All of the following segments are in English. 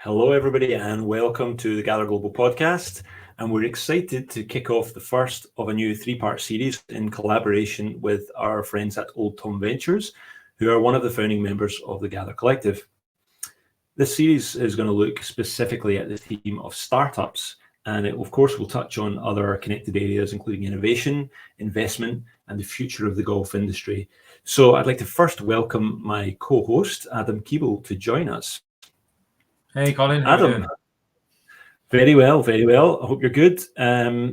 Hello, everybody, and welcome to the Gather Global podcast. And we're excited to kick off the first of a new three-part series in collaboration with our friends at Old Tom Ventures, who are one of the founding members of the Gather Collective. This series is going to look specifically at the theme of startups, and it, of course, will touch on other connected areas, including innovation, investment, and the future of the golf industry. So I'd like to first welcome my co-host, Adam Keeble, to join us. Hey, Colin. How are you Adam, doing? very well, very well. I hope you're good.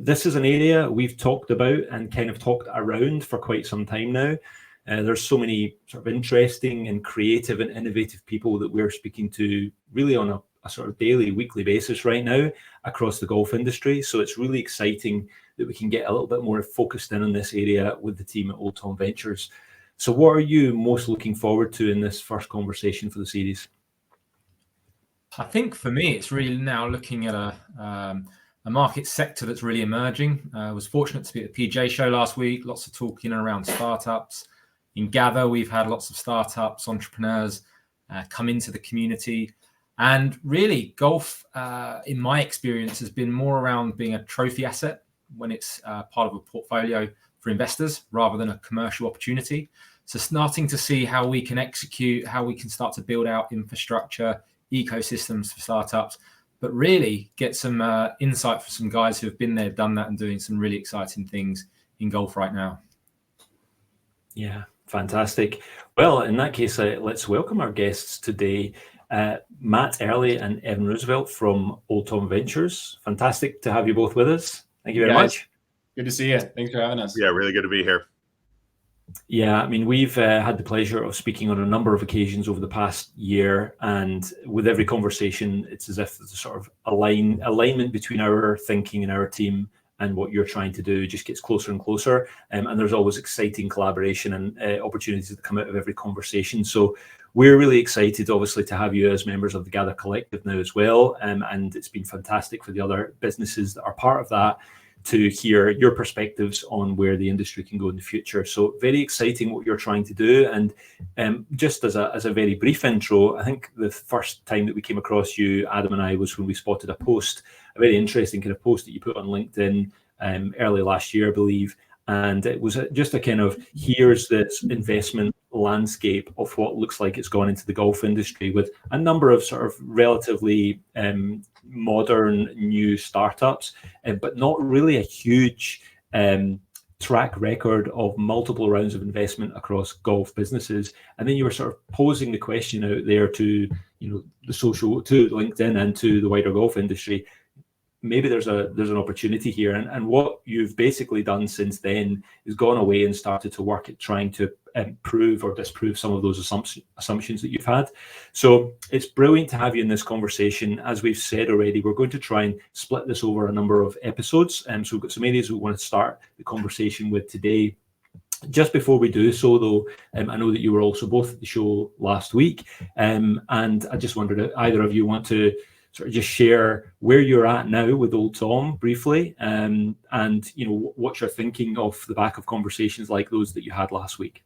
This is an area we've talked about and kind of talked around for quite some time now. There's so many sort of interesting and creative and innovative people that we're speaking to really on a sort of daily, weekly basis right now across the golf industry. So it's really exciting that we can get a little bit more focused in on this area with the team at Old Tom Ventures. So what are you most looking forward to in this first conversation for the series? I think for me, it's really now looking at a market sector that's really emerging. I was fortunate to be at the PGA show last week, lots of talking around startups. In Gather, we've had lots of startups, entrepreneurs come into the community. And really, golf, in my experience, has been more around being a trophy asset when it's part of a portfolio for investors rather than a commercial opportunity. So starting to see how we can execute, how we can start to build out infrastructure, ecosystems for startups, but really get some insight for some guys who have been there, done that, and doing some really exciting things in golf right now. Yeah, fantastic. Well, in that case, let's welcome our guests today, Matt Early and Evan Roosevelt from Old Tom Ventures. Fantastic to have you both with us. Thank you very much. Good to see you. Thanks for having us. Yeah, really good to be here. Yeah, I mean, we've had the pleasure of speaking on a number of occasions over the past year, and with every conversation, it's as if there's a sort of alignment between our thinking and our team and what you're trying to do just gets closer and closer. And there's always exciting collaboration and opportunities that come out of every conversation. So we're really excited, obviously, to have you as members of the Gather Collective now as well. And it's been fantastic for the other businesses that are part of that to hear your perspectives on where the industry can go in the future. So very exciting what you're trying to do. And just as a very brief intro, I think the first time that we came across you, Adam and I, was when we spotted a post, a very interesting kind of post that you put on LinkedIn early last year, I believe. And it was just a kind of, here's this investment landscape of what looks like it's gone into the golf industry with a number of sort of relatively modern new startups, but not really a huge track record of multiple rounds of investment across golf businesses. And then you were sort of posing the question out there to, the social, to LinkedIn and to the wider golf industry. Maybe there's an opportunity here, and what you've basically done since then is gone away and started to work at trying to prove or disprove some of those assumptions that you've had. So it's brilliant to have you in this conversation. As we've said already, we're going to try and split this over a number of episodes, so we've got some areas we want to start the conversation with today. Just before we do so, though, I know that you were also both at the show last week, and I just wondered if either of you want to sort of just share where you're at now with Old Tom briefly, and what you're thinking off the back of conversations like those that you had last week.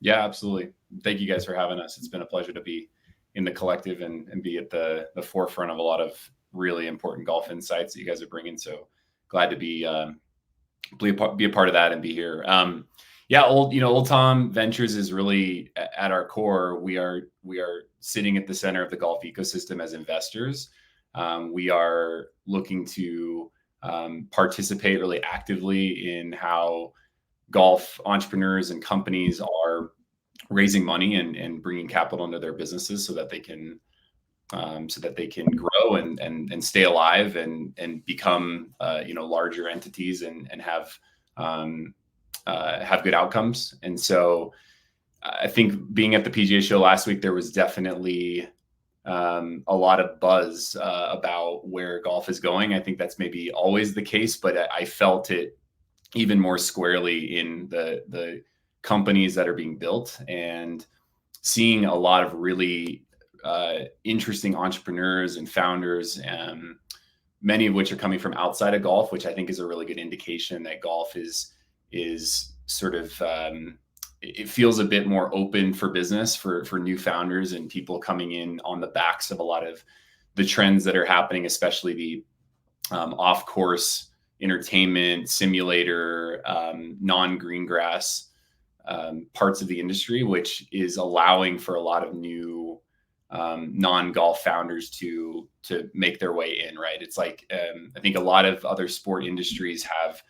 Yeah, absolutely. Thank you guys for having us. It's been a pleasure to be in the collective and be at the forefront of a lot of really important golf insights that you guys are bringing. So glad to be a part of that and be here. Old Tom Ventures is really at our core. We are sitting at the center of the golf ecosystem as investors. We are looking to participate really actively in how golf entrepreneurs and companies are raising money and bringing capital into their businesses so that they can grow and stay alive and become larger entities and have good outcomes. And so I think being at the PGA show last week, there was definitely a lot of buzz about where golf is going. I think that's maybe always the case, but I felt it even more squarely in the companies that are being built and seeing a lot of really interesting entrepreneurs and founders, many of which are coming from outside of golf, which I think is a really good indication that golf is sort of it feels a bit more open for business for new founders and people coming in on the backs of a lot of the trends that are happening, especially the off-course entertainment, simulator, non-green grass parts of the industry, which is allowing for a lot of new non-golf founders to make their way in, right? It's like, I think a lot of other sport industries have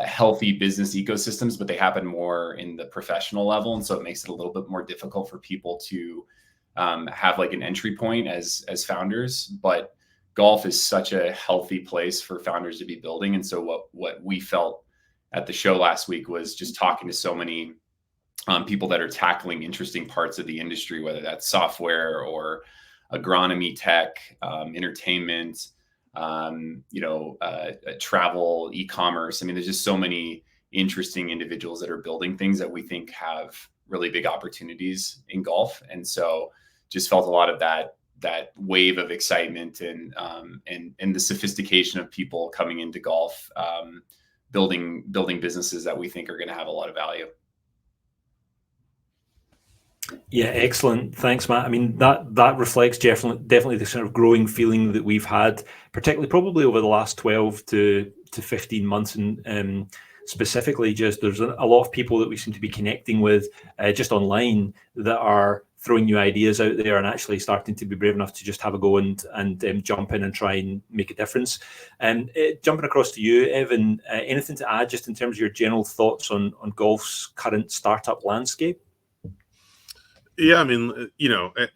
healthy business ecosystems, but they happen more in the professional level. And so it makes it a little bit more difficult for people to have like an entry point as founders. But golf is such a healthy place for founders to be building. And so what we felt at the show last week was just talking to so many people that are tackling interesting parts of the industry, whether that's software or agronomy tech, entertainment, travel, e-commerce. I mean, there's just so many interesting individuals that are building things that we think have really big opportunities in golf. And so just felt a lot of that wave of excitement and the sophistication of people coming into golf, building businesses that we think are going to have a lot of value. Yeah, excellent. Thanks, Matt. I mean, that reflects definitely the sort of growing feeling that we've had, particularly probably over the last 12 to 15 months. And specifically, just there's a lot of people that we seem to be connecting with just online that are throwing new ideas out there and actually starting to be brave enough to just have a go and jump in and try and make a difference. And jumping across to you, Evan, anything to add just in terms of your general thoughts on golf's current startup landscape? Yeah, I mean,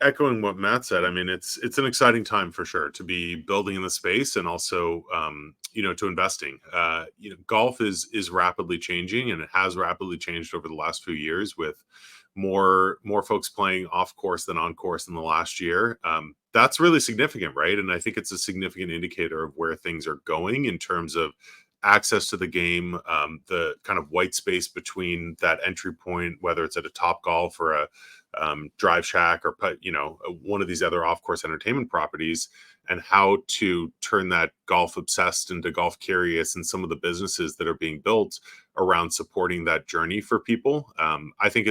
echoing what Matt said, I mean, it's an exciting time for sure to be building in the space and also, to investing. Golf is rapidly changing, and it has rapidly changed over the last few years with more folks playing off course than on course in the last year. That's really significant, right? And I think it's a significant indicator of where things are going in terms of access to the game, the kind of white space between that entry point, whether it's at a Topgolf or a Drive Shack or one of these other off-course entertainment properties, and how to turn that golf obsessed into golf curious, and some of the businesses that are being built around supporting that journey for people. I think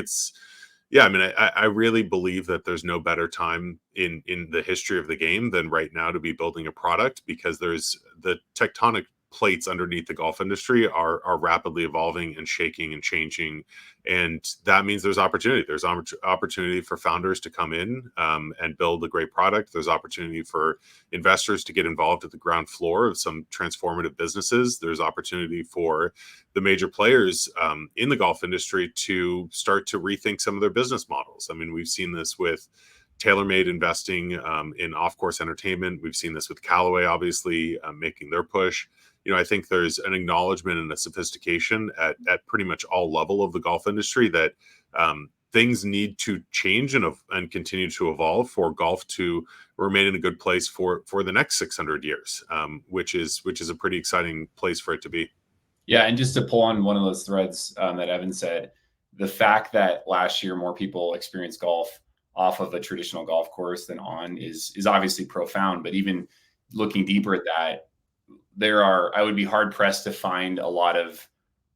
I really believe that there's no better time in the history of the game than right now to be building a product, because there's the tectonic plates underneath the golf industry are rapidly evolving and shaking and changing. And that means there's opportunity. There's opportunity for founders to come in and build a great product. There's opportunity for investors to get involved at the ground floor of some transformative businesses. There's opportunity for the major players in the golf industry to start to rethink some of their business models. I mean, we've seen this with TaylorMade investing in off-course entertainment. We've seen this with Callaway, obviously, making their push. I think there's an acknowledgement and a sophistication at pretty much all level of the golf industry that things need to change and continue to evolve for golf to remain in a good place for the next 600 years, which is a pretty exciting place for it to be. Yeah, and just to pull on one of those threads that Evan said, the fact that last year more people experienced golf off of a traditional golf course than on is obviously profound. But even looking deeper at that, I would be hard pressed to find a lot of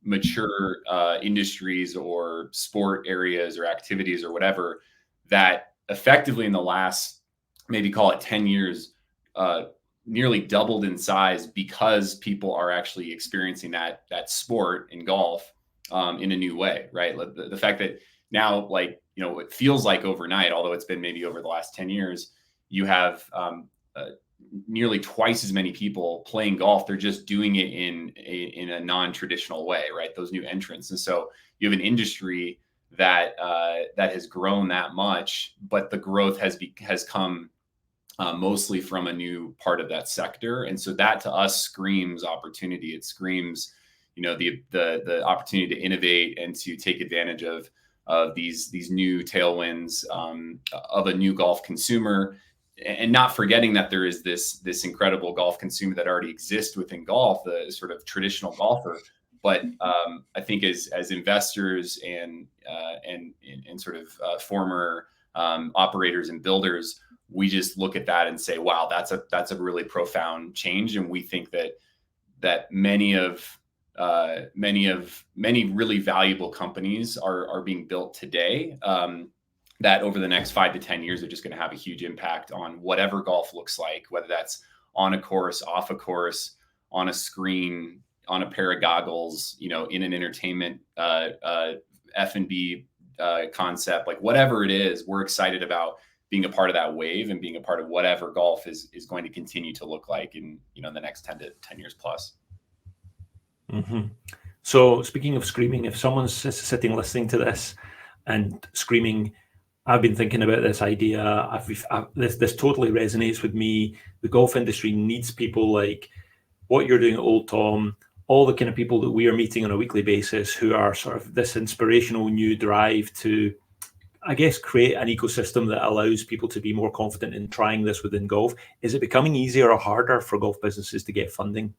mature industries or sport areas or activities or whatever that effectively in the last, maybe call it 10 years, nearly doubled in size because people are actually experiencing that sport in golf in a new way, right? The fact that now, it feels like overnight, although it's been maybe over the last 10 years, you have nearly twice as many people playing golf. They're just doing it in a non-traditional way, right? Those new entrants. And so you have an industry that has grown that much, but the growth has come mostly from a new part of that sector. And so that to us screams opportunity. It screams, the opportunity to innovate and to take advantage of these new tailwinds of a new golf consumer. And not forgetting that there is this incredible golf consumer that already exists within golf, the sort of traditional golfer. But I think as investors and sort of former operators and builders, we just look at that and say, wow, that's a really profound change. And we think that many really valuable companies are being built today that over the next 5 to 10 years are just going to have a huge impact on whatever golf looks like, whether that's on a course, off a course, on a screen, on a pair of goggles, you know, in an entertainment F&B concept, like whatever it is, we're excited about being a part of that wave and being a part of whatever golf is going to continue to look like in, you know, the next 10 years plus. Mm-hmm. So speaking of screaming, if someone's sitting listening to this and screaming, I've been thinking about this idea. This totally resonates with me. The golf industry needs people like what you're doing at Old Tom, all the kind of people that we are meeting on a weekly basis who are sort of this inspirational new drive to, I guess, create an ecosystem that allows people to be more confident in trying this within golf. Is it becoming easier or harder for golf businesses to get funding?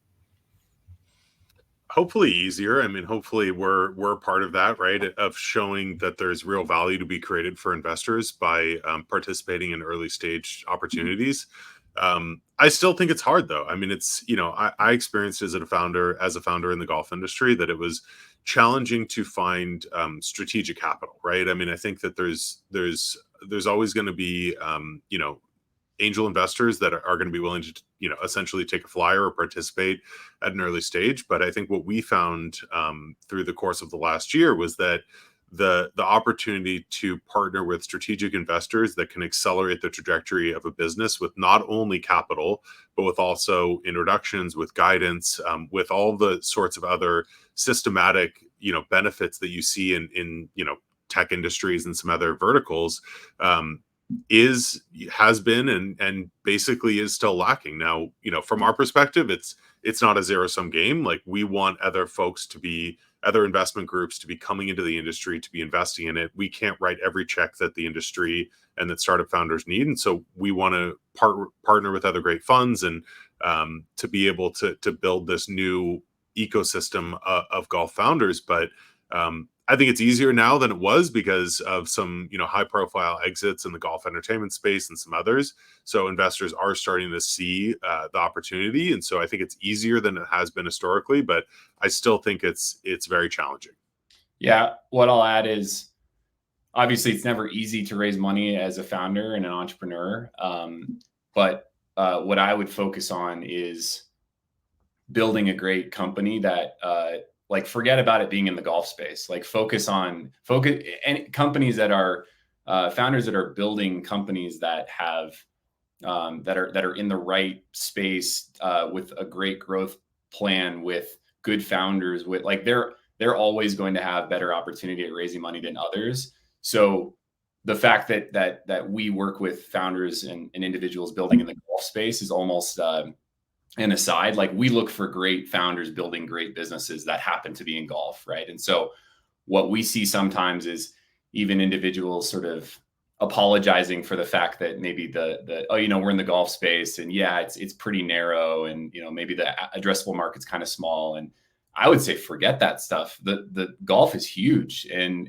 Hopefully easier. I mean, hopefully we're part of that, right? Of showing that there's real value to be created for investors by participating in early stage opportunities. I still think it's hard though. I mean, it's, you know, I experienced as a founder in the golf industry that it was challenging to find strategic capital, right? I mean, I think that there's always going to be, you know, angel investors that are going to be willing to, you know, essentially take a flyer or participate at an early stage. But I think what we found through the course of the last year was that the opportunity to partner with strategic investors that can accelerate the trajectory of a business with not only capital, but with also introductions, with guidance, with all the sorts of other systematic, you know, benefits that you see in you know, tech industries and some other verticals, has been and basically is still lacking. Now, you know, from our perspective, it's not a zero-sum game. Like, we want other investment groups to be coming into the industry, to be investing in it. We can't write every check that the industry and that startup founders need, and so we want to partner with other great funds and to be able to build this new ecosystem of golf founders. But I think it's easier now than it was because of some, you know, high profile exits in the golf entertainment space and some others. So investors are starting to see the opportunity. And so I think it's easier than it has been historically, but I still think it's very challenging. Yeah. What I'll add is, obviously it's never easy to raise money as a founder and an entrepreneur. But what I would focus on is building a great company that, like, forget about it being in the golf space. Like, focus and companies that are founders that are building companies that have that are in the right space with a great growth plan, with good founders, with, like, they're always going to have better opportunity at raising money than others. So the fact that we work with founders and individuals building in the golf space is almost an aside. Like, we look for great founders building great businesses that happen to be in golf, right? And so what we see sometimes is even individuals sort of apologizing for the fact that maybe the oh, you know, we're in the golf space and yeah, it's pretty narrow, and, you know, maybe the addressable market's kind of small. And I would say forget that stuff. The golf is huge, and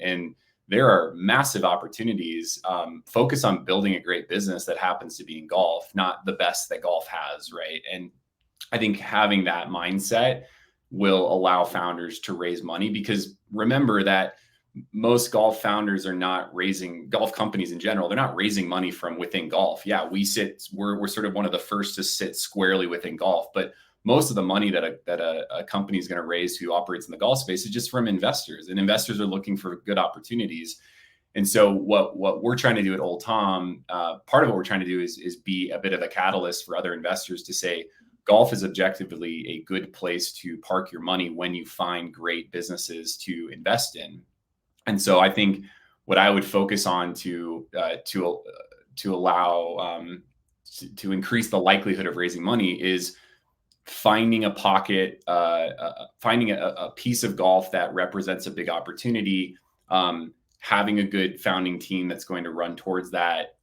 there are massive opportunities. Focus on building a great business that happens to be in golf, not the best that golf has, right? And I think having that mindset will allow founders to raise money, because remember that most golf founders are not raising, golf companies in general, they're not raising money from within golf. Yeah, we're sort of one of the first to sit squarely within golf, but most of the money that a company is going to raise who operates in the golf space is just from investors, and investors are looking for good opportunities. And so what we're trying to do at Old Tom, part of what we're trying to do is be a bit of a catalyst for other investors to say, golf is objectively a good place to park your money when you find great businesses to invest in. And so I think what I would focus on to allow to increase the likelihood of raising money is finding a pocket, finding a piece of golf that represents a big opportunity, having a good founding team that's going to run towards that,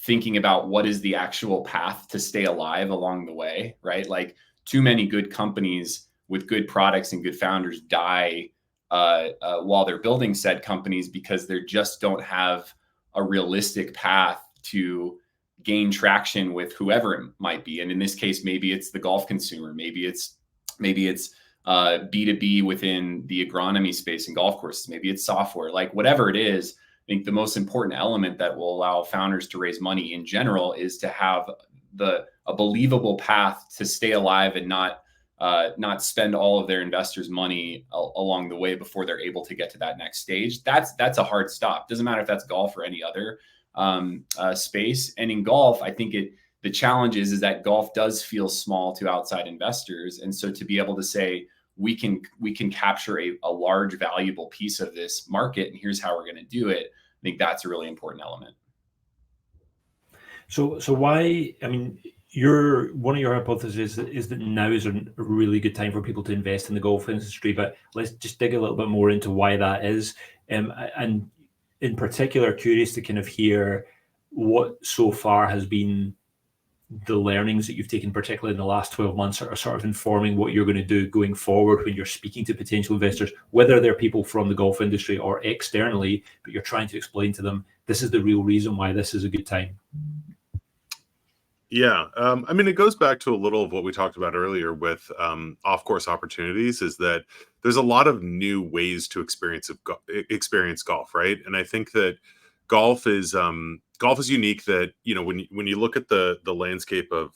thinking about what is the actual path to stay alive along the way, right? Like, too many good companies with good products and good founders die while they're building said companies because they just don't have a realistic path to gain traction with whoever it might be. And in this case, maybe it's the golf consumer, maybe it's B2B within the agronomy space and golf courses, maybe it's software, like whatever it is. think the most important element that will allow founders to raise money in general is to have a believable path to stay alive and not spend all of their investors' money along the way before they're able to get to that next stage. That's a hard stop. Doesn't matter if that's golf or any other space. And in golf, I think the challenge is that golf does feel small to outside investors. And so to be able to say, we can capture a large, valuable piece of this market, and here's how we're going to do it, I think that's a really important element. So why, I mean, one of your hypotheses is that now is a really good time for people to invest in the golf industry, but let's just dig a little bit more into why that is. And in particular, curious to kind of hear what so far has been the learnings that you've taken, particularly in the last 12 months, are sort of informing what you're going to do going forward when you're speaking to potential investors, whether they're people from the golf industry or externally, but you're trying to explain to them, this is the real reason why this is a good time. Yeah. I mean, it goes back to a little of what we talked about earlier with off-course opportunities, is that there's a lot of new ways to experience golf, right? And I think that golf is unique, that, you know, when you look at the landscape of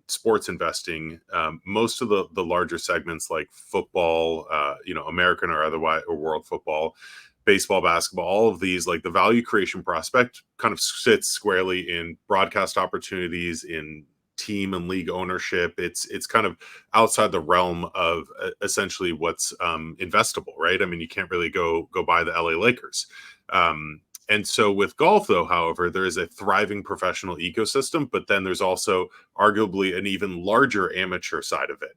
sports investing, most of the larger segments like football, American or otherwise, or world football, baseball, basketball, all of these, like the value creation prospect kind of sits squarely in broadcast opportunities, in team and league ownership. It's kind of outside the realm of essentially what's investable, right? I mean, you can't really go buy the LA Lakers. And so with golf, though, however, there is a thriving professional ecosystem, but then there's also arguably an even larger amateur side of it.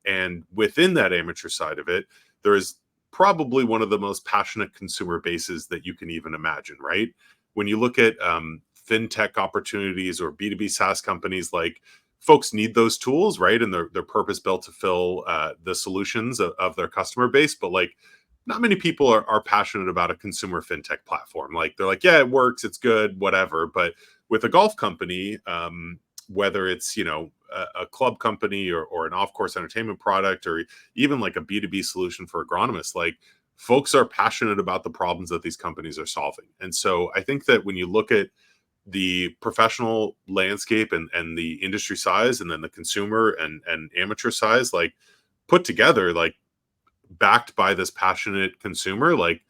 And within that amateur side of it, there is probably one of the most passionate consumer bases that you can even imagine, right? When you look at fintech opportunities or B2B SaaS companies, like, folks need those tools, right? And they're purpose built to fill the solutions of their customer base. But like, not many people are passionate about a consumer fintech platform. Like, they're like, yeah, it works, it's good, whatever. But with a golf company, whether it's, you know, a club company or an off-course entertainment product, or even like a B2B solution for agronomists, like, folks are passionate about the problems that these companies are solving. And so I think that when you look at the professional landscape and the industry size, and then the consumer and amateur size, like, put together, like, backed by this passionate consumer, like,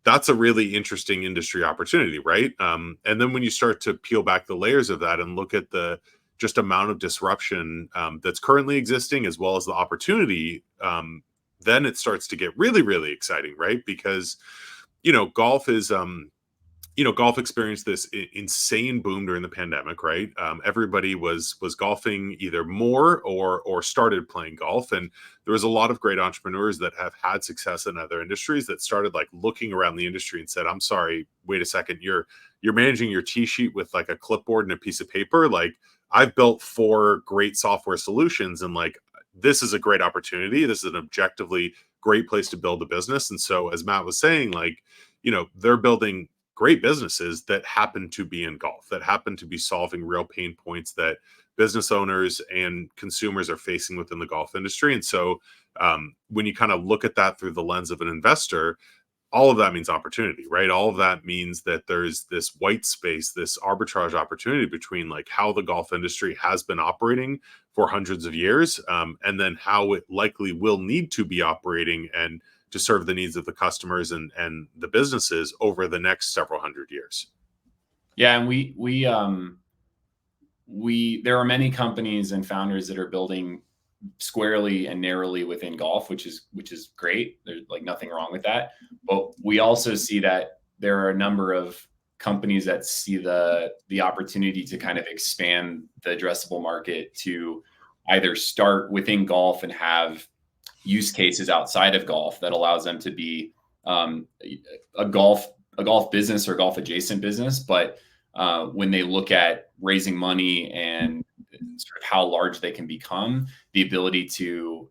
that's a really interesting industry opportunity, right? And then when you start to peel back the layers of that and look at the just amount of disruption that's currently existing, as well as the opportunity, then it starts to get really, really exciting, right? Because, you know, golf experienced this insane boom during the pandemic, right? Everybody was golfing either more or started playing golf. And there was a lot of great entrepreneurs that have had success in other industries that started like looking around the industry and said, I'm sorry, wait a second, you're managing your tee sheet with like a clipboard and a piece of paper. Like, I've built 4 great software solutions, and like, this is a great opportunity. This is an objectively great place to build a business. And so, as Matt was saying, like, you know, they're building great businesses that happen to be in golf, that happen to be solving real pain points that business owners and consumers are facing within the golf industry. And so when you kind of look at that through the lens of an investor, all of that means opportunity, right? All of that means that there's this white space, this arbitrage opportunity between like how the golf industry has been operating for hundreds of years, and then how it likely will need to be operating and to serve the needs of the customers and the businesses over the next several hundred years. Yeah, and there are many companies and founders that are building squarely and narrowly within golf, which is great. There's like nothing wrong with that. But we also see that there are a number of companies that see the opportunity to kind of expand the addressable market, to either start within golf and have use cases outside of golf that allows them to be a golf business or golf adjacent business. But when they look at raising money and sort of how large they can become, the ability to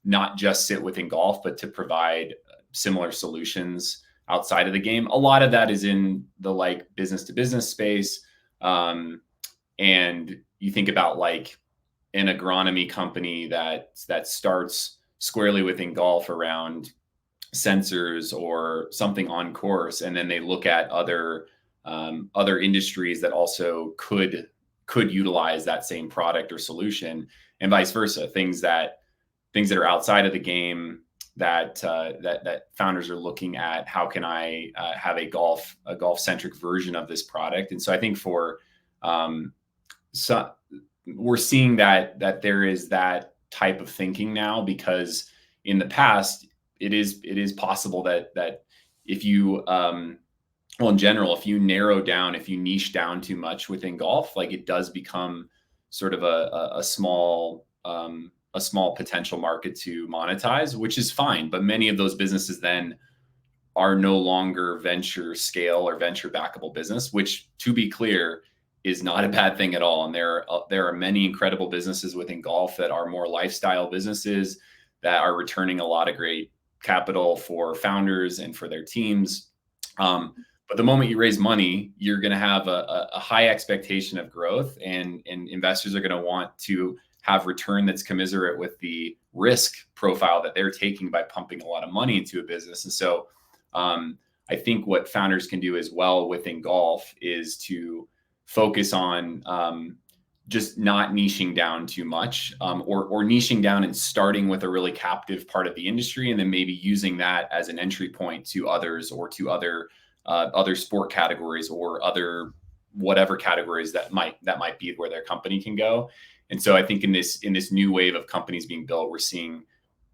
not just sit within golf, but to provide similar solutions outside of the game. A lot of that is in the like business to business space. And you think about like an agronomy company that starts squarely within golf around sensors or something on course, and then they look at other industries that also could utilize that same product or solution, and vice versa. Things that are outside of the game that founders are looking at. How can I have a golf centric version of this product? And so I think for so we're seeing that there is that type of thinking now, because in the past it is possible that if you well, in general, if you narrow down, if you niche down too much within golf, like, it does become sort of a small potential market to monetize, which is fine. But many of those businesses then are no longer venture scale or venture backable business, which, to be clear, is not a bad thing at all. And there are many incredible businesses within golf that are more lifestyle businesses that are returning a lot of great capital for founders and for their teams. But the moment you raise money, you're going to have a high expectation of growth, and investors are going to want to have return that's commensurate with the risk profile that they're taking by pumping a lot of money into a business. And so I think what founders can do as well within golf is to focus on just not niching down too much, or niching down and starting with a really captive part of the industry, and then maybe using that as an entry point to others, or to other sport categories, or other whatever categories that might be where their company can go. And so I think in this new wave of companies being built, we're seeing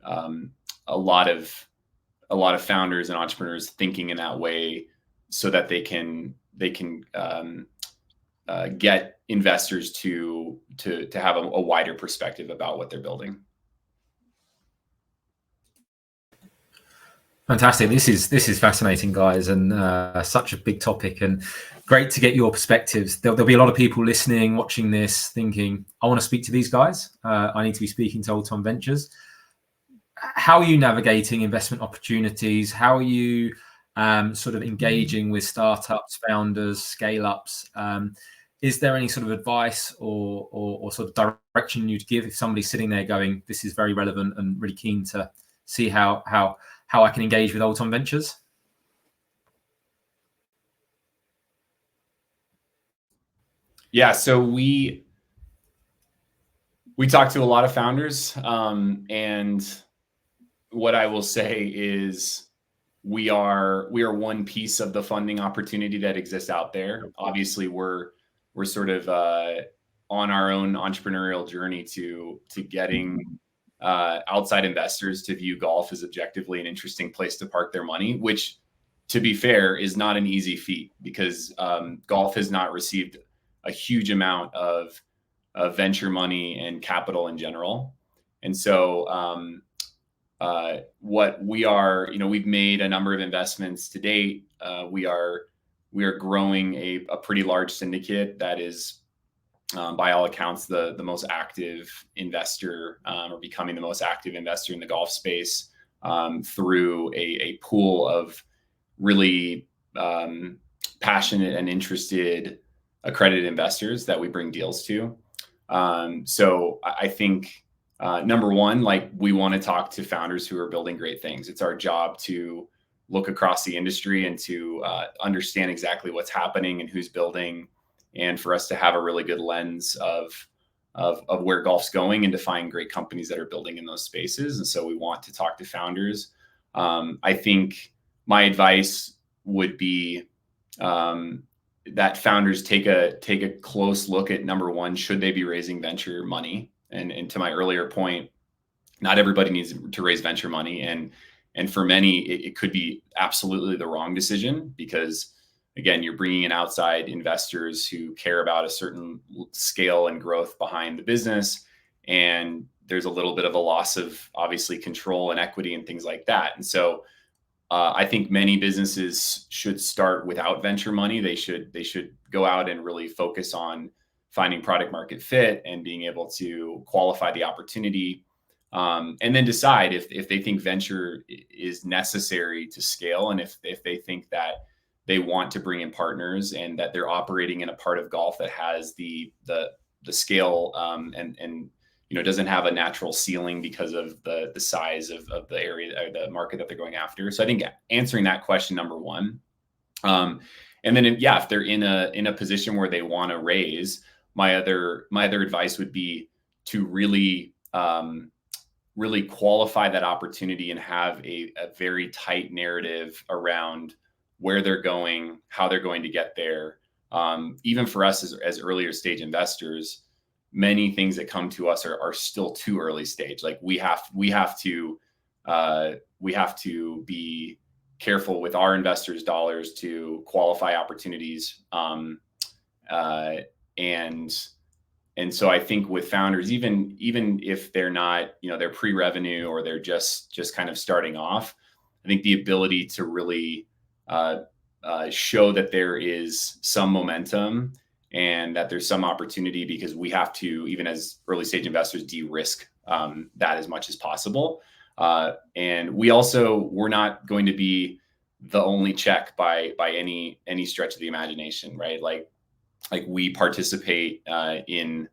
a lot of founders and entrepreneurs thinking in that way, so that they can get investors to have a wider perspective about what they're building. Fantastic. This is fascinating, guys, and such a big topic, and great to get your perspectives. There'll be a lot of people listening, watching this, thinking, I want to speak to these guys. I need to be speaking to Old Tom Ventures. How are you navigating investment opportunities? How are you sort of engaging with startups, founders, scale-ups? Is there any sort of advice or sort of direction you'd give if somebody's sitting there going, this is very relevant and really keen to see how I can engage with Old Tom Ventures? Yeah, so we talk to a lot of founders, and what I will say is we are one piece of the funding opportunity that exists out there. Obviously, we're sort of on our own entrepreneurial journey to getting outside investors to view golf as objectively an interesting place to park their money, which, to be fair, is not an easy feat, because golf has not received a huge amount of venture money and capital in general. And so what we are, we've made a number of investments to date. We are growing a pretty large syndicate that is, by all accounts, the most active investor, or becoming the most active investor in the golf space, through a pool of really passionate and interested accredited investors that we bring deals to. So I think number one, like, we want to talk to founders who are building great things. It's our job to look across the industry and to understand exactly what's happening and who's building, and for us to have a really good lens of where golf's going, and to find great companies that are building in those spaces. And so we want to talk to founders. I think my advice would be that founders take a close look at, number one, should they be raising venture money? And to my earlier point, not everybody needs to raise venture money. And for many, it could be absolutely the wrong decision, because, again, you're bringing in outside investors who care about a certain scale and growth behind the business. And there's a little bit of a loss of, obviously, control and equity and things like that. And so I think many businesses should start without venture money. They should go out and really focus on finding product market fit and being able to qualify the opportunity, and then decide if they think venture is necessary to scale, and if they think that they want to bring in partners, and that they're operating in a part of golf that has the scale and doesn't have a natural ceiling because of the size of the area or the market that they're going after. So I think answering that question, number one. And then if they're in a position where they want to raise, my other advice would be to really really qualify that opportunity and have a very tight narrative around where they're going, how they're going to get there. Even for us as earlier stage investors, many things that come to us are still too early stage. Like we have to be careful with our investors' dollars to qualify opportunities. And so I think with founders, even if they're not, they're pre-revenue or they're just kind of starting off, I think the ability to really show that there is some momentum and that there's some opportunity, because we have to, even as early stage investors, de-risk that as much as possible. And we're not going to be the only check by any stretch of the imagination, right? Like we participate in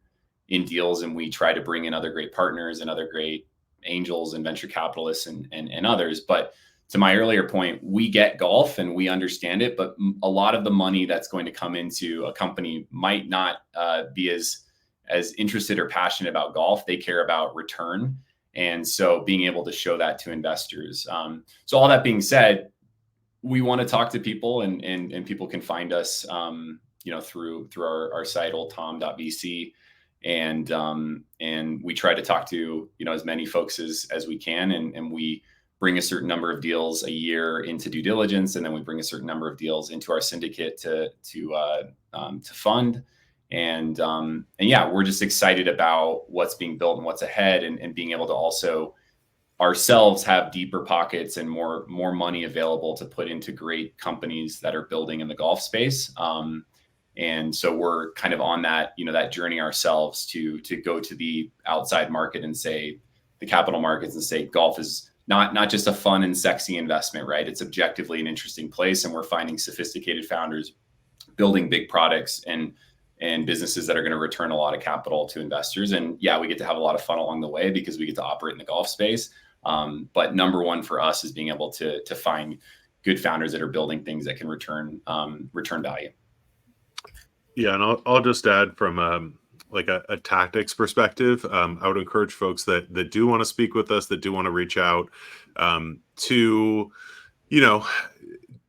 deals, and we try to bring in other great partners and other great angels and venture capitalists and others. But to my earlier point, we get golf and we understand it, but a lot of the money that's going to come into a company might not be as interested or passionate about golf. They care about return. And so being able to show that to investors. So all that being said, we want to talk to people, and people can find us through our site, oldtom.vc. And we try to talk to, as many folks as we can. And we bring a certain number of deals a year into due diligence. And then we bring a certain number of deals into our syndicate to fund. And yeah, we're just excited about what's being built and what's ahead, and being able to also ourselves have deeper pockets and more money available to put into great companies that are building in the golf space. And so we're kind of on that, that journey ourselves to go to the outside market and say, the capital markets, and say, golf is not just a fun and sexy investment, right? It's objectively an interesting place. And we're finding sophisticated founders building big products and businesses that are going to return a lot of capital to investors. And yeah, we get to have a lot of fun along the way because we get to operate in the golf space. But number one for us is being able to find good founders that are building things that can return value. Yeah, and I'll just add from a tactics perspective, I would encourage folks that do want to speak with us, that do want to reach out,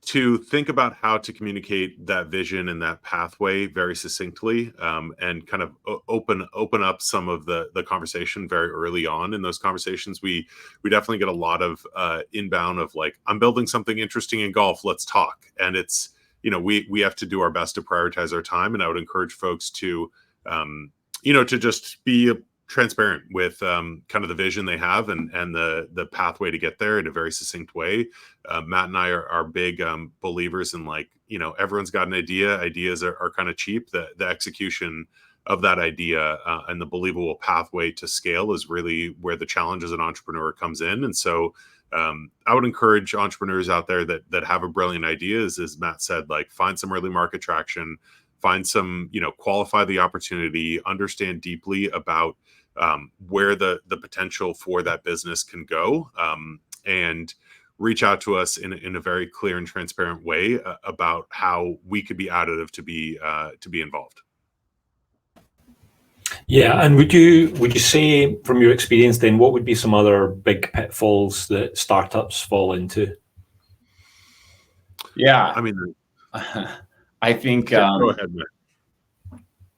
to think about how to communicate that vision and that pathway very succinctly, and kind of open up some of the conversation very early on in those conversations. We definitely get a lot of inbound of like, I'm building something interesting in golf, let's talk. And it's, we have to do our best to prioritize our time. And I would encourage folks to, to just be transparent with kind of the vision they have and the pathway to get there in a very succinct way. Matt and I are big believers in, like, everyone's got an idea. Ideas are kind of cheap. The execution of that idea and the believable pathway to scale is really where the challenge as an entrepreneur comes in. And so I would encourage entrepreneurs out there that have a brilliant idea, as Matt said, like, find some early market traction, find some, qualify the opportunity, understand deeply about where the potential for that business can go, and reach out to us in a very clear and transparent way about how we could be additive to be involved. Yeah, and would you say, from your experience then, what would be some other big pitfalls that startups fall into? Yeah, I mean, I think go ahead, Matt.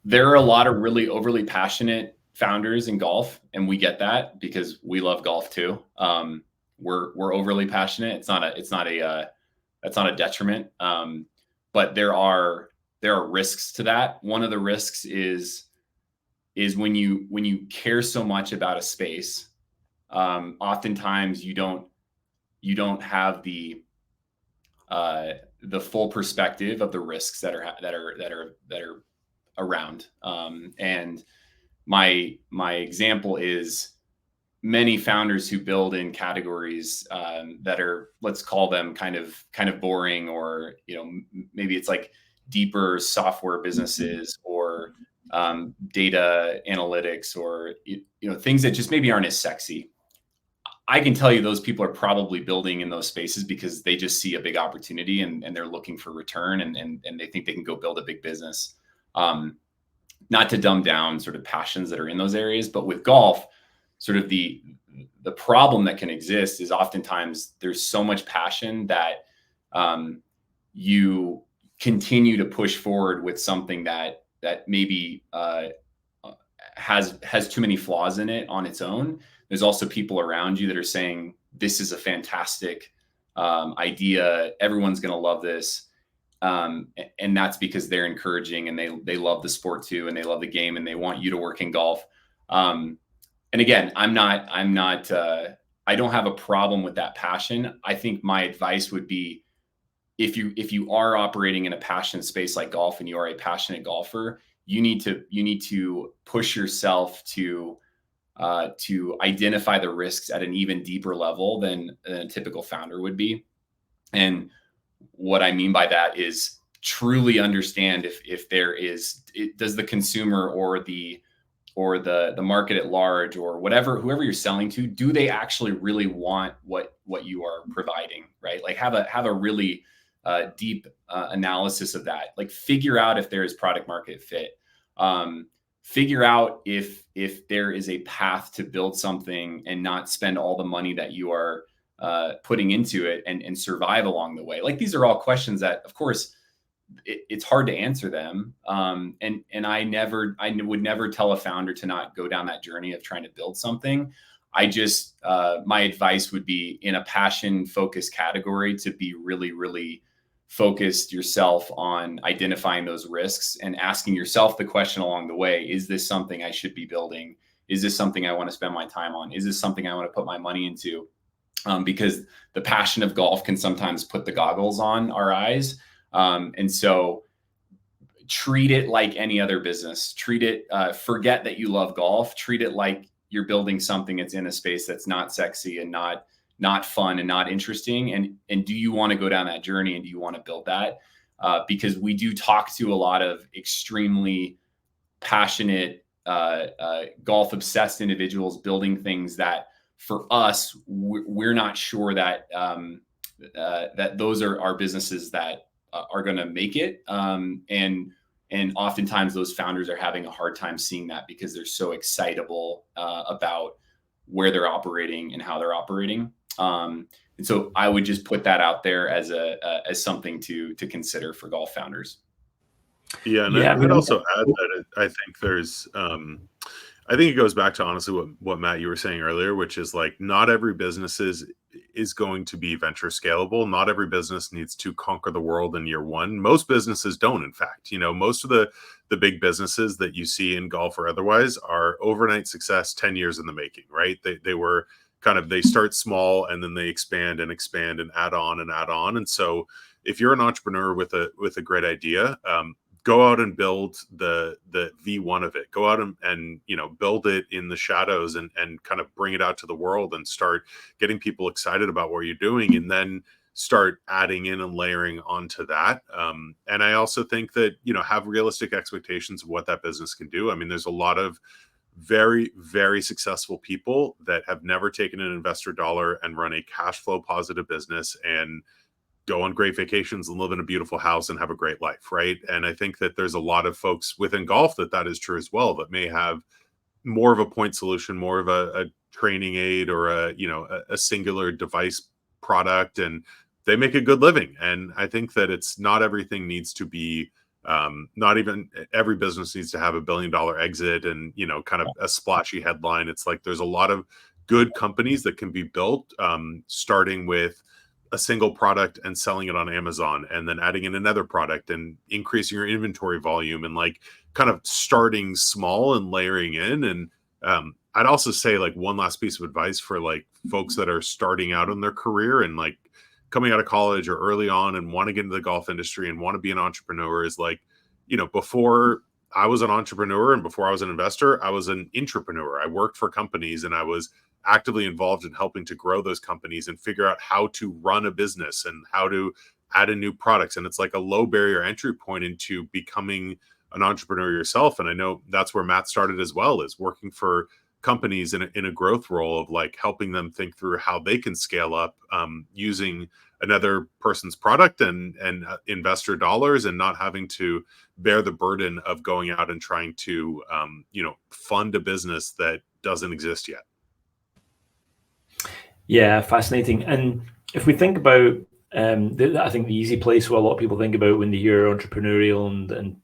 There are a lot of really overly passionate founders in golf, and we get that because we love golf too. We're overly passionate. That's not a detriment. But there are risks to that. One of the risks is when you care so much about a space, oftentimes you don't have the full perspective of the risks that are around. And my example is many founders who build in categories that are, let's call them kind of boring, or maybe it's like deeper software businesses, or data analytics, or things that just maybe aren't as sexy. I can tell you those people are probably building in those spaces because they just see a big opportunity and they're looking for return, and they think they can go build a big business. Not to dumb down sort of passions that are in those areas, but with golf, sort of the problem that can exist is oftentimes there's so much passion that you continue to push forward with something that maybe has too many flaws in it on its own. There's also people around you that are saying, this is a fantastic idea. Everyone's going to love this. And that's because they're encouraging, and they love the sport too, and they love the game, and they want you to work in golf. And again, I don't have a problem with that passion. I think my advice would be, if you are operating in a passion space like golf, and you are a passionate golfer, you need to push yourself to identify the risks at an even deeper level than a typical founder would be. And what I mean by that is truly understand if there is, does the consumer or the market at large, or whoever you're selling to, do they actually really want what you are providing, right? Like have a really deep analysis of that. Like figure out if there is product market fit. Figure out if there is a path to build something and not spend all the money that you are putting into it and survive along the way. Like these are all questions that, of course, it's hard to answer them. And I would never tell a founder to not go down that journey of trying to build something. I just, my advice would be, in a passion focused category, to be really, really focused yourself on identifying those risks and asking yourself the question along the way: is this something I should be building? Is this something I want to spend my time on? Is this something I want to put my money into? Because the passion of golf can sometimes put the goggles on our eyes. And so treat it like any other business. Treat it, forget that you love golf. Treat it like you're building something that's in a space that's not sexy and not fun and not interesting. And do you want to go down that journey, and do you want to build that? Because we do talk to a lot of extremely passionate, golf obsessed individuals building things that, for us, we're not sure that that those are businesses that are going to make it. And oftentimes those founders are having a hard time seeing that because they're so excitable about where they're operating and how they're operating. And so I would just put that out there as something to consider for golf founders. Yeah, and I would also add that I think there's I think it goes back to honestly what Matt, you were saying earlier, which is like, not every business is going to be venture scalable. Not every business needs to conquer the world in year one. Most businesses don't, in fact. Most of the big businesses that you see in golf or otherwise are overnight success, 10 years in the making, right? They were they start small and then they expand and add on and add on. And so if you're an entrepreneur with a great idea, go out and build the V1 of it. Go out and build it in the shadows and kind of bring it out to the world and start getting people excited about what you're doing, and then start adding in and layering onto that. And I also think that, have realistic expectations of what that business can do. I mean, there's a lot of very, very successful people that have never taken an investor dollar and run a cash flow positive business and go on great vacations and live in a beautiful house and have a great life, right? And I think that there's a lot of folks within golf that is true as well, that may have more of a point solution, more of a training aid, or a singular device product, and they make a good living. And I think that it's not everything needs to be, not even every business needs to have $1 billion exit and, kind of a splashy headline. It's like, there's a lot of good companies that can be built, starting with a single product and selling it on Amazon, and then adding in another product and increasing your inventory volume, and like kind of starting small and layering in. And I'd also say, like, one last piece of advice for like folks that are starting out in their career and like coming out of college or early on and want to get into the golf industry and want to be an entrepreneur, is like, before I was an entrepreneur and before I was an investor, I was an intrapreneur. I worked for companies and I was actively involved in helping to grow those companies and figure out how to run a business and how to add in new products. And it's like a low barrier entry point into becoming an entrepreneur yourself, and I know that's where Matt started as well, is working for companies in a growth role of like helping them think through how they can scale up using another person's product and investor dollars, and not having to bear the burden of going out and trying to fund a business that doesn't exist yet. Yeah, fascinating. And if we think about, I think the easy place what a lot of people think about when they hear entrepreneurial and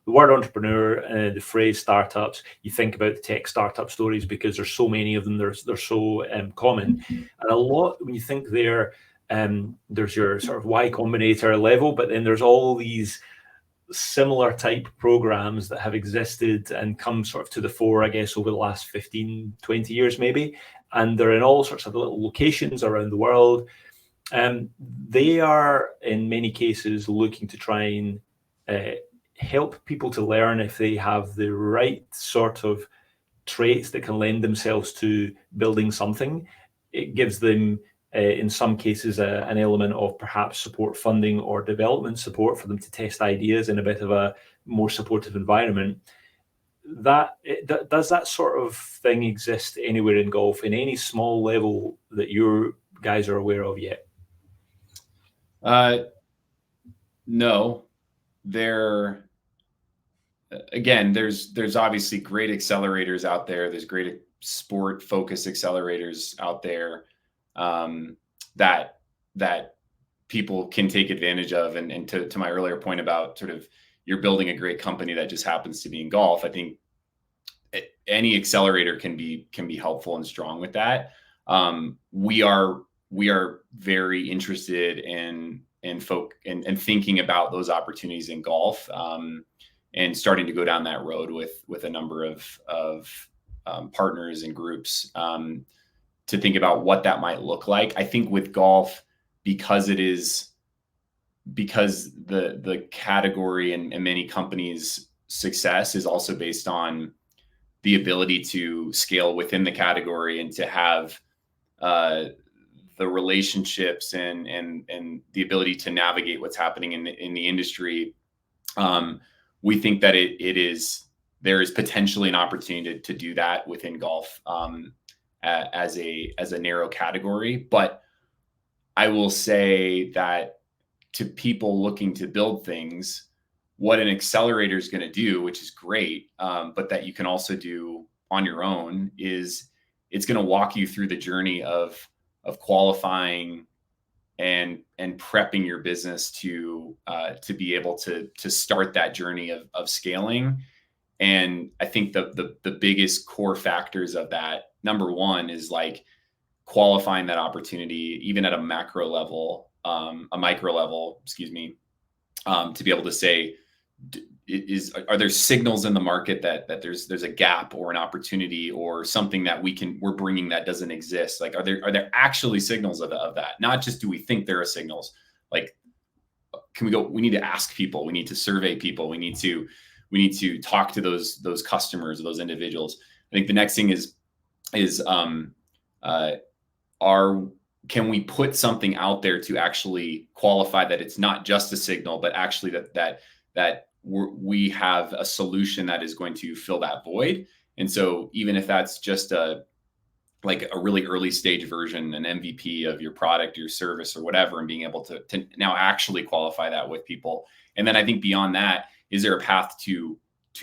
the word entrepreneur, the phrase startups, you think about the tech startup stories because there's so many of them. They're so common, and a lot when you think there's your sort of Y Combinator level, but then there's all these similar type programs that have existed and come sort of to the fore, I guess, over the last 15, 20 years maybe, and they're in all sorts of little locations around the world. They are in many cases looking to try and help people to learn if they have the right sort of traits that can lend themselves to building something. It gives them, in some cases, an element of perhaps support funding or development support for them to test ideas in a bit of a more supportive environment. Does that sort of thing exist anywhere in golf, in any small level that you guys are aware of yet? No. There's obviously great accelerators out there. There's great sport focused accelerators out there that people can take advantage of. And to my earlier point about sort of you're building a great company that just happens to be in golf, I think any accelerator can be helpful and strong with that. We are very interested in thinking about those opportunities in golf, and starting to go down that road with a number of partners and groups to think about what that might look like. I think with golf, because the category and many companies' success is also based on the ability to scale within the category and to have the relationships and the ability to navigate what's happening in the industry. We think that there is potentially an opportunity to do that within golf as a narrow category. But I will say that to people looking to build things, what an accelerator is going to do, which is great, but that you can also do on your own, is it's going to walk you through the journey of qualifying and prepping your business to be able to start that journey of scaling. And I think the biggest core factors of that, number one, is like qualifying that opportunity, even at a micro level, excuse me, to be able to say, are there signals in the market that there's a gap or an opportunity or something that we're bringing that doesn't exist? Like, are there actually signals of that? Not just do we think there are signals? Like, we need to ask people, we need to survey people, we need to talk to those customers, those individuals. I think the next thing is can we put something out there to actually qualify that it's not just a signal, but actually that we have a solution that is going to fill that void. And so even if that's just a really early stage version, an MVP of your product, your service, or whatever, and being able to now actually qualify that with people. And then I think beyond that, is there a path to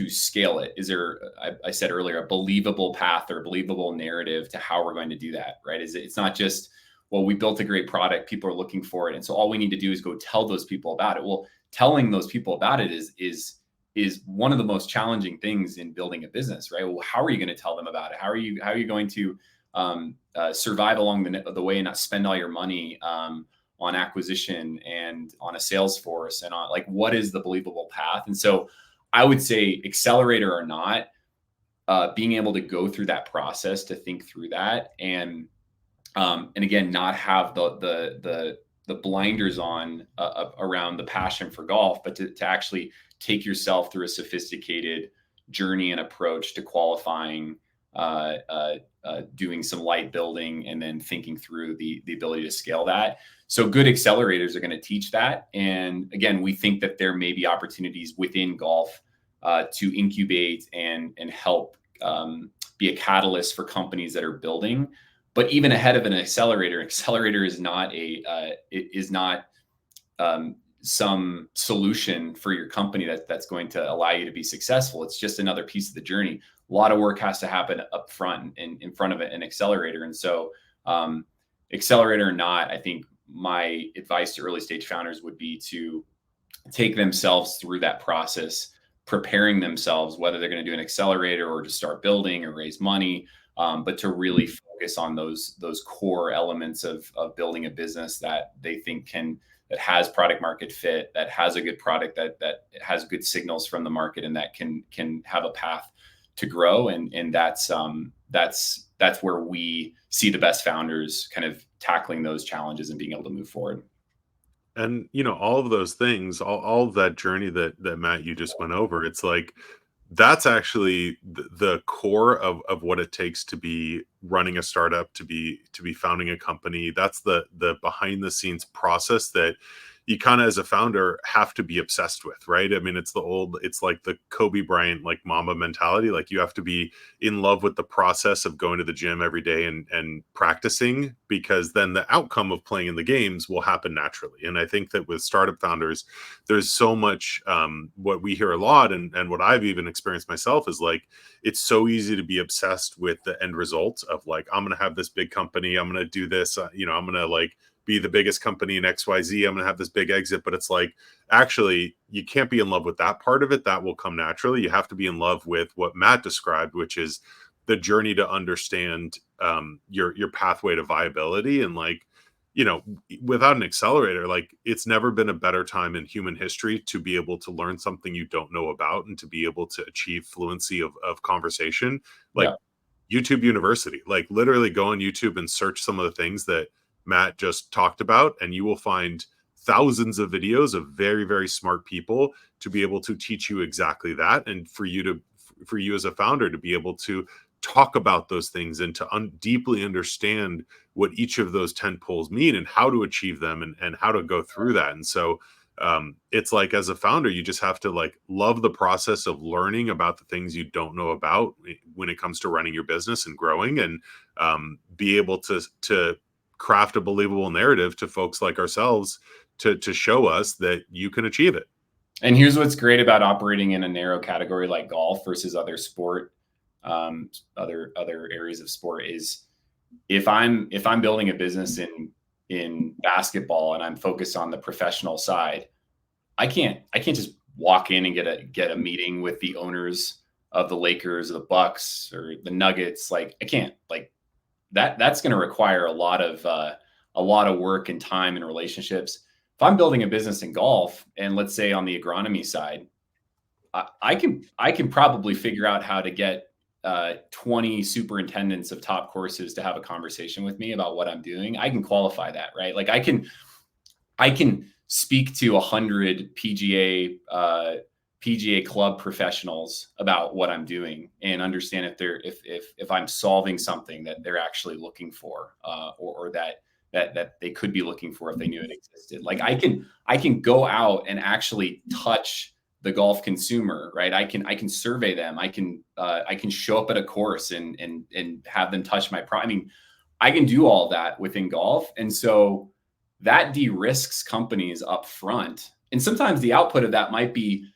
scale it? Is there, I said earlier, a believable path or a believable narrative to how we're going to do that, right? It's not just, well, we built a great product, people are looking for it, and so all we need to do is go tell those people about it. Well, telling those people about it is one of the most challenging things in building a business, right? Well, how are you going to tell them about it? How are you going to survive along the way and not spend all your money on acquisition and on a sales force and on, like, what is the believable path? And so I would say, accelerator or not, being able to go through that process to think through that and again, not have the blinders on around the passion for golf, but to actually take yourself through a sophisticated journey and approach to qualifying, doing some light building, and then thinking through the ability to scale that. So good accelerators are going to teach that. And again, we think that there may be opportunities within golf to incubate and help be a catalyst for companies that are building. But even ahead of an accelerator is not some solution for your company that's going to allow you to be successful. It's just another piece of the journey. A lot of work has to happen up front in front of an accelerator. And so accelerator or not, I think my advice to early stage founders would be to take themselves through that process, preparing themselves, whether they're going to do an accelerator or to start building or raise money, but to really focus on those core elements of building a business that they think that has product market fit, that has a good product, that has good signals from the market, and that can have a path to grow. And that's where we see the best founders kind of tackling those challenges and being able to move forward. And all of those things, all of that journey that Matt, you just went over, it's like that's actually the core of what it takes to be running a startup, to be founding a company. That's the behind the scenes process that you kind of as a founder have to be obsessed with, right? I mean, it's like the Kobe Bryant, like Mamba mentality. Like you have to be in love with the process of going to the gym every day and practicing, because then the outcome of playing in the games will happen naturally. And I think that with startup founders, there's so much, what we hear a lot, and what I've even experienced myself is like, it's so easy to be obsessed with the end result of like, I'm going to have this big company. I'm going to do this, I'm going to like be the biggest company in XYZ. I'm going to have this big exit. But it's like, actually, you can't be in love with that part of it. That will come naturally. You have to be in love with what Matt described, which is the journey to understand your pathway to viability. And like, without an accelerator, like it's never been a better time in human history to be able to learn something you don't know about and to be able to achieve fluency of conversation. Like YouTube University, like literally go on YouTube and search some of the things that Matt just talked about, and you will find thousands of videos of very, very smart people to be able to teach you exactly that. And for you as a founder to be able to talk about those things and to deeply understand what each of those 10 poles mean and how to achieve them and how to go through that. And so it's like, as a founder, you just have to like love the process of learning about the things you don't know about when it comes to running your business and growing, and be able to craft a believable narrative to folks like ourselves to show us that you can achieve it. And here's what's great about operating in a narrow category like golf versus other areas of sport is if I'm building a business in basketball and I'm focused on the professional side, I can't just walk in and get a meeting with the owners of the Lakers or the Bucks or the Nuggets. Like I can't, like that's going to require a lot of work and time and relationships. If I'm building a business in golf, and let's say on the agronomy side, I can probably figure out how to get 20 superintendents of top courses to have a conversation with me about what I'm doing. I can qualify that, right? Like I can speak to 100 PGA club professionals about what I'm doing and understand if I'm solving something that they're actually looking for, or that they could be looking for if they knew it existed. Like I can go out and actually touch the golf consumer, right? I can survey them. I can show up at a course and have them touch my product. I mean, I can do all that within golf. And so that de-risks companies up front. And sometimes the output of that might be,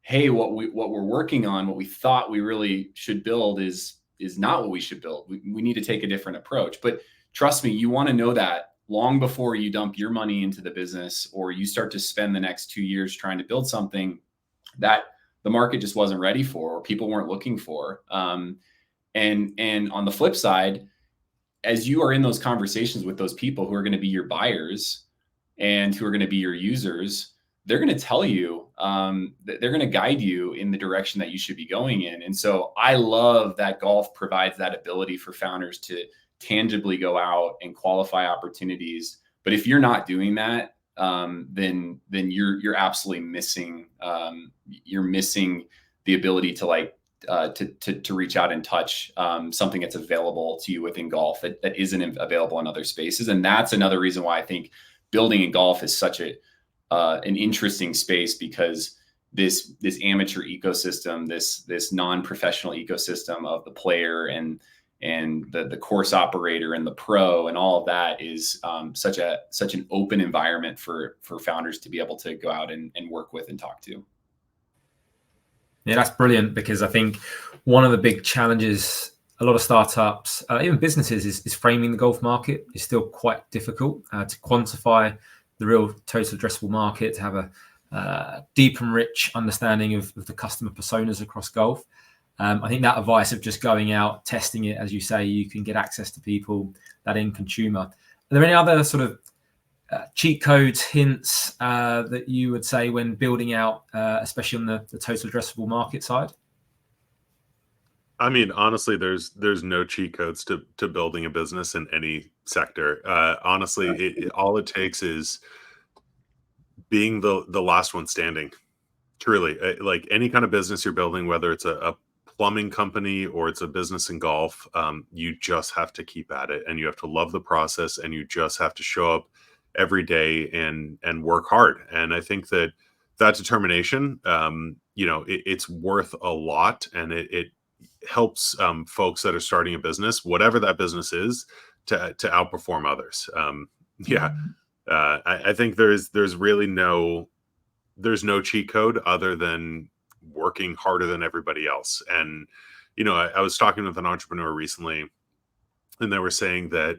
hey, what we're working on, what we thought we really should build is not what we should build. We need to take a different approach. But trust me, you want to know that long before you dump your money into the business or you start to spend the next 2 years trying to build something that the market just wasn't ready for or people weren't looking for. And on the flip side, as you are in those conversations with those people who are going to be your buyers and who are going to be your users, they're going to tell you, that they're going to guide you in the direction that you should be going in. And so I love that golf provides that ability for founders to tangibly go out and qualify opportunities. But if you're not doing that, then you're absolutely missing. You're missing the ability to to reach out and touch something that's available to you within golf that isn't available in other spaces. And that's another reason why I think building in golf is such an interesting space, because this amateur ecosystem, this non-professional ecosystem of the player and the course operator and the pro and all of that is such an open environment for founders to be able to go out and work with and talk to. Yeah, that's brilliant, because I think one of the big challenges a lot of startups, even businesses, is framing the golf market. Is still quite difficult to quantify the real total addressable market, to have a deep and rich understanding of the customer personas across golf. I think that advice of just going out, testing it, as you say, you can get access to people, that end consumer. Are there any other sort of cheat codes, hints that you would say when building out, especially on the total addressable market side? I mean, honestly, there's no cheat codes to building a business in any sector. Honestly, all it takes is being the last one standing. Truly, like any kind of business you're building, whether it's a plumbing company or it's a business in golf, you just have to keep at it, and you have to love the process, and you just have to show up every day and work hard. And I think that determination, it's worth a lot, and it helps folks that are starting a business, whatever that business is, to outperform others. I think there's really no cheat code other than working harder than everybody else. And I was talking with an entrepreneur recently, and they were saying that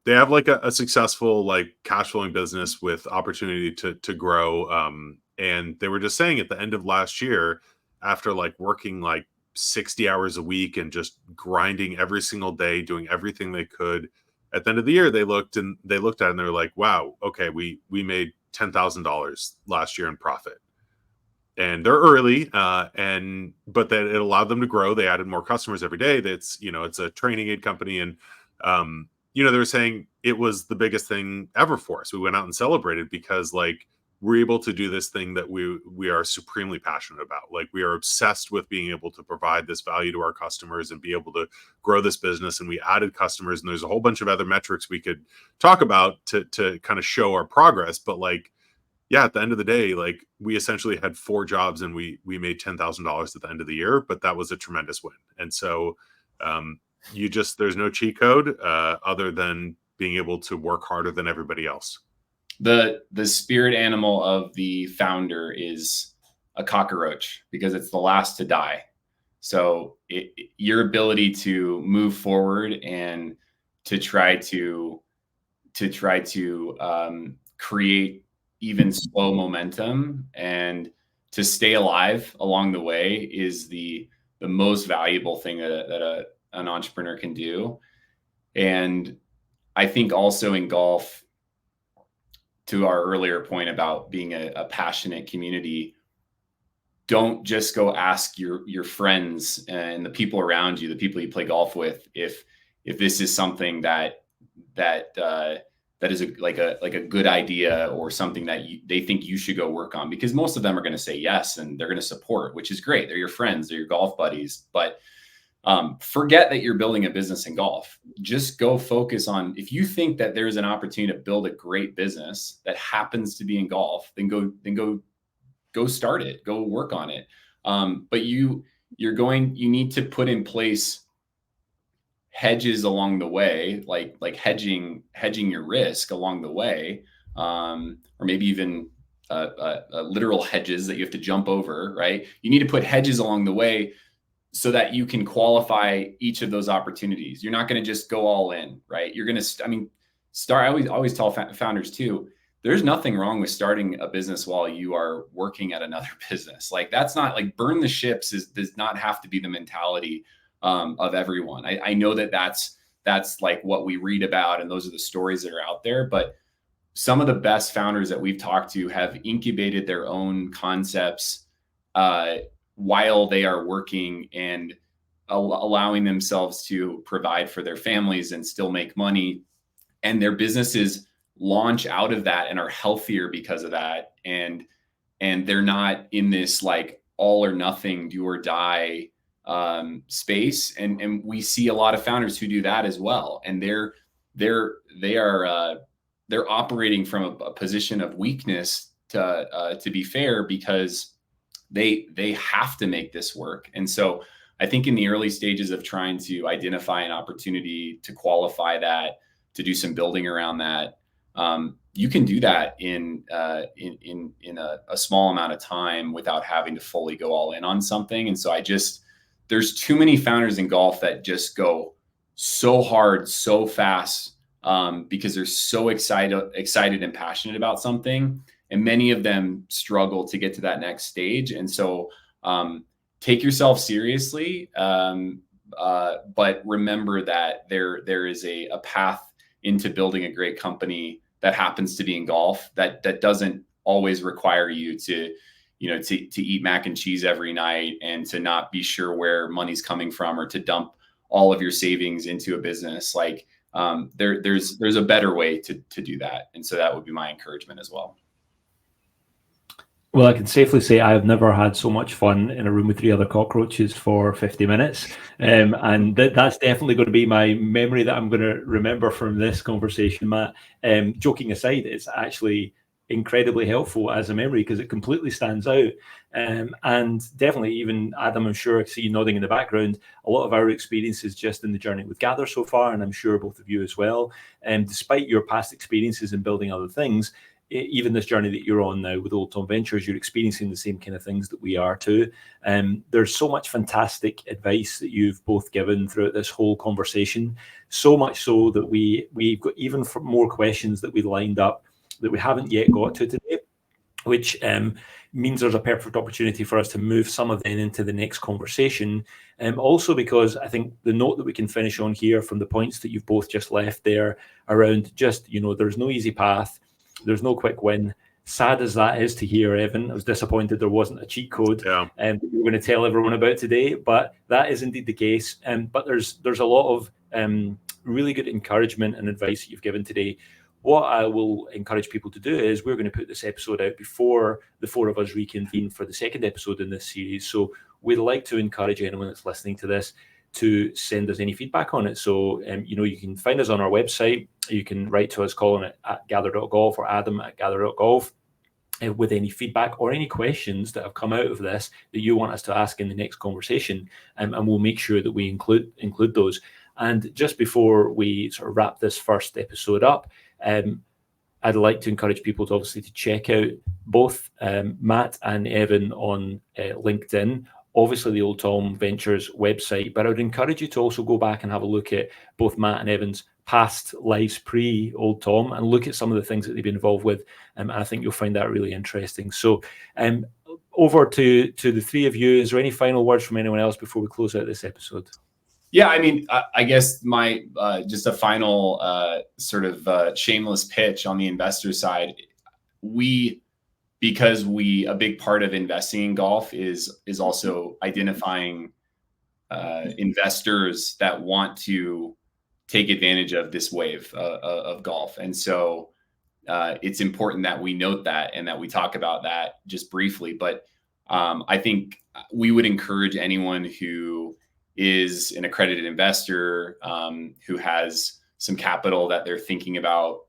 they have like a successful, like, cash flowing business with opportunity to grow. And they were just saying at the end of last year, after like working like 60 hours a week and just grinding every single day, doing everything they could, at the end of the year, they looked at it and they were like, wow, okay, we made $10,000 last year in profit. And they're early, but then it allowed them to grow. They added more customers every day. It's a training aid company. And, they were saying it was the biggest thing ever for us. We went out and celebrated because, like, we're able to do this thing that we are supremely passionate about. Like, we are obsessed with being able to provide this value to our customers and be able to grow this business. And we added customers, and there's a whole bunch of other metrics we could talk about to kind of show our progress. But, like, yeah, at the end of the day, like, we essentially had 4 jobs and we made $10,000 at the end of the year, but that was a tremendous win. And so there's no cheat code other than being able to work harder than everybody else. The spirit animal of the founder is a cockroach, because it's the last to die. So your ability to move forward and to try to create even slow momentum and to stay alive along the way is the most valuable thing that an entrepreneur can do. And I think also in golf, to our earlier point about being a passionate community, don't just go ask your friends and the people around you, the people you play golf with, if this is something that is a good idea or something that they think you should go work on, because most of them are going to say yes and they're going to support, which is great. They're your friends, they're your golf buddies. But forget that you're building a business in golf. Just go focus on, if you think that there's an opportunity to build a great business that happens to be in golf, then go start it, go work on it. But you need to put in place hedges along the way, like hedging your risk along the way, or maybe even literal hedges that you have to jump over, right? You need to put hedges along the way so that you can qualify each of those opportunities. You're not going to just go all in, right? You're going to, start. I always tell founders too, there's nothing wrong with starting a business while you are working at another business. Like, that's not, like, burn the ships does not have to be the mentality of everyone. I know that's like what we read about, and those are the stories that are out there. But some of the best founders that we've talked to have incubated their own concepts while they are working and allowing themselves to provide for their families and still make money. And their businesses launch out of that and are healthier because of that. And they're not in this like all or nothing, do or die space. And we see a lot of founders who do that as well. And they're operating from a position of weakness to be fair, because they have to make this work. And so I think in the early stages of trying to identify an opportunity, to qualify that, to do some building around that, you can do that in a small amount of time without having to fully go all in on something. And so there's too many founders in golf that just go so hard, so fast, because they're so excited and passionate about something. And many of them struggle to get to that next stage. And so take yourself seriously, but remember that there is a path into building a great company that happens to be in golf, that doesn't always require you to eat mac and cheese every night and to not be sure where money's coming from, or to dump all of your savings into a business. Like there's a better way to do that. And so that would be my encouragement as well. Well, I can safely say I have never had so much fun in a room with 3 other cockroaches for 50 minutes. And that's definitely going to be my memory that I'm going to remember from this conversation, Matt. Joking aside, it's actually incredibly helpful as a memory because it completely stands out. And definitely, even Adam, I'm sure I see you nodding in the background, a lot of our experiences just in the journey with Gather so far, and I'm sure both of you as well. Despite your past experiences in building other things, even this journey that you're on now with Old Tom Ventures, you're experiencing the same kind of things that we are too. There's so much fantastic advice that you've both given throughout this whole conversation, so much so that we've got even more questions that we lined up that we haven't yet got to today, which means there's a perfect opportunity for us to move some of them into the next conversation. Also because I think the note that we can finish on here from the points that you've both just left there around just, there's no easy path. There's no quick win. Sad as that is to hear, Evan, I was disappointed there wasn't a cheat code that you were going to tell everyone about today, but that is indeed the case. But there's a lot of really good encouragement and advice that you've given today. What I will encourage people to do is we're going to put this episode out before the 4 of us reconvene for the second episode in this series. So we'd like to encourage anyone that's listening to this to send us any feedback on it. So, you can find us on our website. You can write to us, calling it at gather.golf or adam@gather.golf with any feedback or any questions that have come out of this that you want us to ask in the next conversation. And we'll make sure that we include those. And just before we sort of wrap this first episode up, I'd like to encourage people to obviously to check out both Matt and Evan on LinkedIn. Obviously the Old Tom Ventures website, but I would encourage you to also go back and have a look at both Matt and Evan's past lives pre Old Tom and look at some of the things that they've been involved with. And I think you'll find that really interesting. So over to the 3 of you. Is there any final words from anyone else before we close out this episode? Yeah, I mean, I guess my just a final sort of shameless pitch on the investor side. Because a big part of investing in golf is also identifying investors that want to take advantage of this wave of golf. And so it's important that we note that and that we talk about that just briefly. But I think we would encourage anyone who is an accredited investor who has some capital that they're thinking about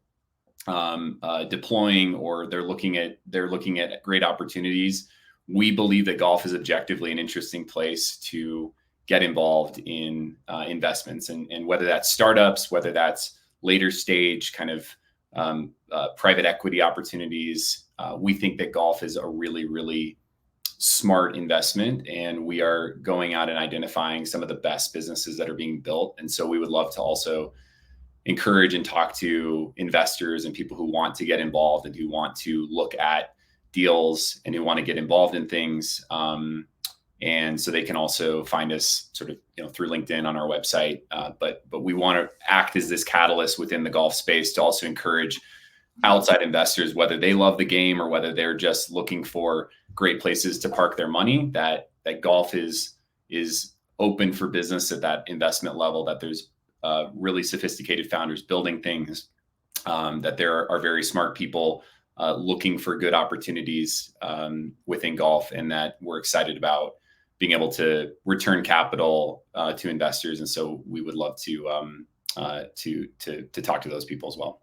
deploying, or they're looking at great opportunities. We believe that golf is objectively an interesting place to get involved in investments, and whether that's startups, whether that's later stage kind of private equity opportunities, we think that golf is a really, really smart investment, and we are going out and identifying some of the best businesses that are being built. And so we would love to also encourage and talk to investors and people who want to get involved and who want to look at deals and who want to get involved in things. And so they can also find us sort of, through LinkedIn on our website. But we want to act as this catalyst within the golf space to also encourage outside investors, whether they love the game or whether they're just looking for great places to park their money, that golf is open for business at that investment level, that there's really sophisticated founders building things, that there are very smart people looking for good opportunities within golf, and that we're excited about being able to return capital to investors. And so we would love to talk to those people as well.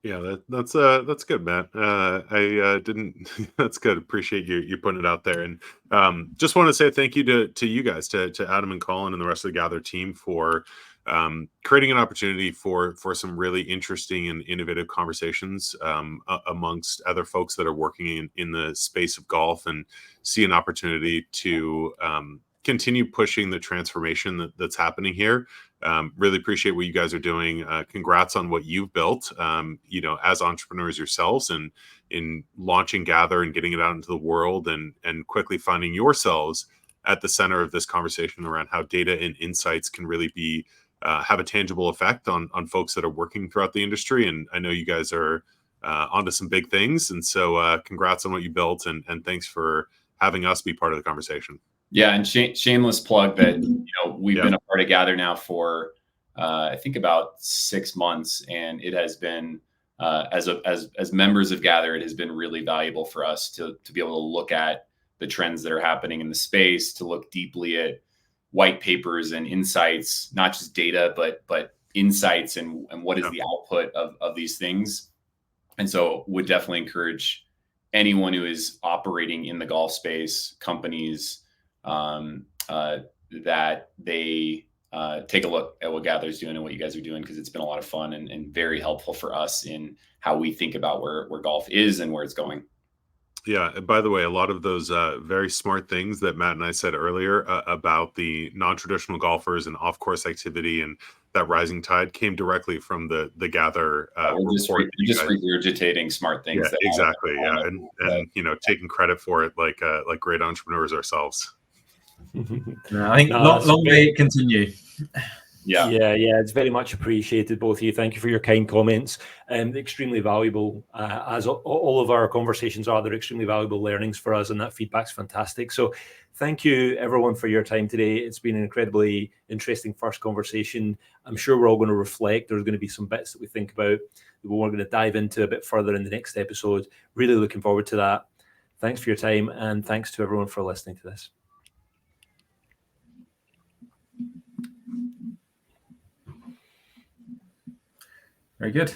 Yeah, that's good, Matt. I didn't. That's good. Appreciate you putting it out there, and just want to say thank you to you guys, to Adam and Colin and the rest of the Gather team for creating an opportunity for some really interesting and innovative conversations amongst other folks that are working in the space of golf, and see an opportunity to continue pushing the transformation that's happening here. Really appreciate what you guys are doing. Congrats on what you've built, as entrepreneurs yourselves, and in launching Gather and getting it out into the world, and quickly finding yourselves at the center of this conversation around how data and insights can really be have a tangible effect on folks that are working throughout the industry. And I know you guys are onto some big things. And so congrats on what you built, and thanks for having us be part of the conversation. Yeah, and shameless plug that we've been a part of Gather now for I think about 6 months, and it has been as members of Gather, it has been really valuable for us to be able to look at the trends that are happening in the space, to look deeply at white papers and insights, not just data, but insights, and what is the output of these things. And so would definitely encourage anyone who is operating in the golf space, companies, that they take a look at what Gather's doing and what you guys are doing, because it's been a lot of fun and very helpful for us in how we think about where golf is and where it's going. Yeah. By the way, a lot of those very smart things that Matt and I said earlier about the non-traditional golfers and off-course activity and that rising tide came directly from the Gather report. Just regurgitating smart things. Yeah, exactly. Yeah, and taking credit for it like great entrepreneurs ourselves. No, I think long may it continue. Yeah, it's very much appreciated, both of you. Thank you for your kind comments. Extremely valuable, as all of our conversations are. They're extremely valuable learnings for us, and that feedback's fantastic. So thank you, everyone, for your time today. It's been an incredibly interesting first conversation. I'm sure we're all going to reflect. There's going to be some bits that we think about that we're going to dive into a bit further in the next episode. Really looking forward to that. Thanks for your time, and thanks to everyone for listening to this. Very good.